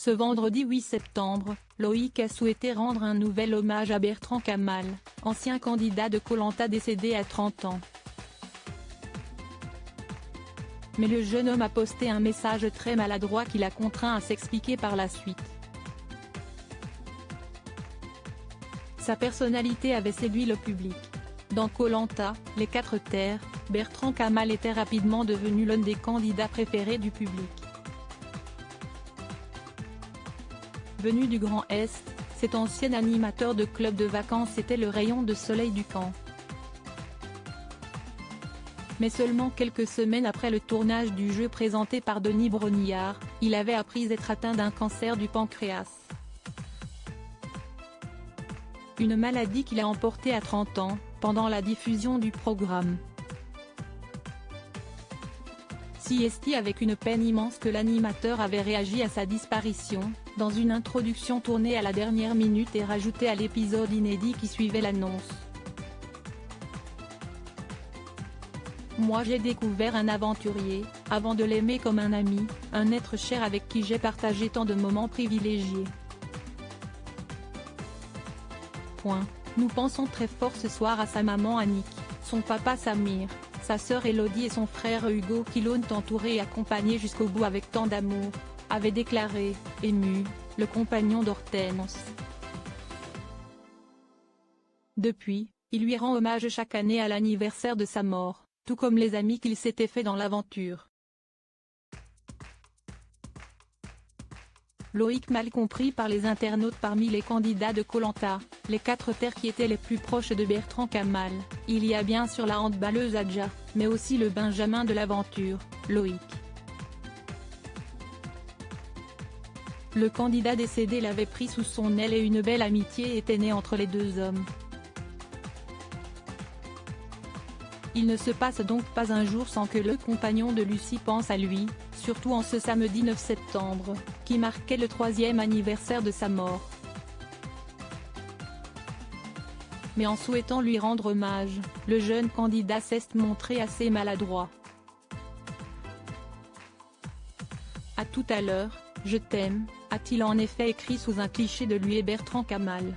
Ce vendredi 8 septembre, Loïc a souhaité rendre un nouvel hommage à Bertrand Kamal, ancien candidat de Koh Lanta décédé à 30 ans. Mais le jeune homme a posté un message très maladroit qui l'a contraint à s'expliquer par la suite. Sa personnalité avait séduit le public. Dans Koh Lanta, les 4 terres, Bertrand Kamal était rapidement devenu l'un des candidats préférés du public. Venu du Grand Est, cet ancien animateur de club de vacances était le rayon de soleil du camp. Mais seulement quelques semaines après le tournage du jeu présenté par Denis Brognard, il avait appris être atteint d'un cancer du pancréas. Une maladie qu'il a emportée à 30 ans, pendant la diffusion du programme. Si est avec une peine immense que l'animateur avait réagi à sa disparition, dans une introduction tournée à la dernière minute et rajoutée à l'épisode inédit qui suivait l'annonce. Moi j'ai découvert un aventurier, avant de l'aimer comme un ami, un être cher avec qui j'ai partagé tant de moments privilégiés. Nous pensons très fort ce soir à sa maman Annick, son papa Samir, sa sœur Elodie et son frère Hugo qui l'ont entouré et accompagné jusqu'au bout avec tant d'amour, avait déclaré, ému, le compagnon d'Hortense. Depuis, il lui rend hommage chaque année à l'anniversaire de sa mort, tout comme les amis qu'il s'était fait dans l'aventure. Loïc mal compris par les internautes. Parmi les candidats de Koh Lanta, les 4 terres qui étaient les plus proches de Bertrand Kamal, il y a bien sûr la handballeuse Adja, mais aussi le Benjamin de l'aventure, Loïc. Le candidat décédé l'avait pris sous son aile et une belle amitié était née entre les deux hommes. Il ne se passe donc pas un jour sans que le compagnon de Lucie pense à lui, surtout en ce samedi 9 septembre, qui marquait le 3e anniversaire de sa mort. Mais en souhaitant lui rendre hommage, le jeune candidat s'est montré assez maladroit. À tout à l'heure, je t'aime, a-t-il en effet écrit sous un cliché de lui et Bertrand Kamal.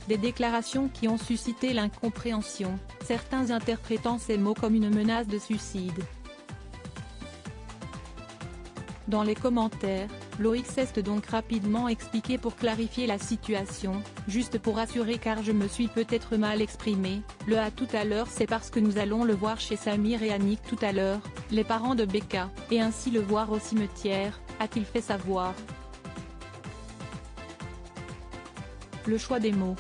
Des déclarations qui ont suscité l'incompréhension, certains interprétant ces mots comme une menace de suicide. Dans les commentaires, Loïc s'est donc rapidement expliqué pour clarifier la situation, juste pour rassurer car je me suis peut-être mal exprimé, le à tout à l'heure c'est parce que nous allons le voir chez Samir et Annick tout à l'heure, les parents de Becca, et ainsi le voir au cimetière, a-t-il fait savoir. Le choix des mots.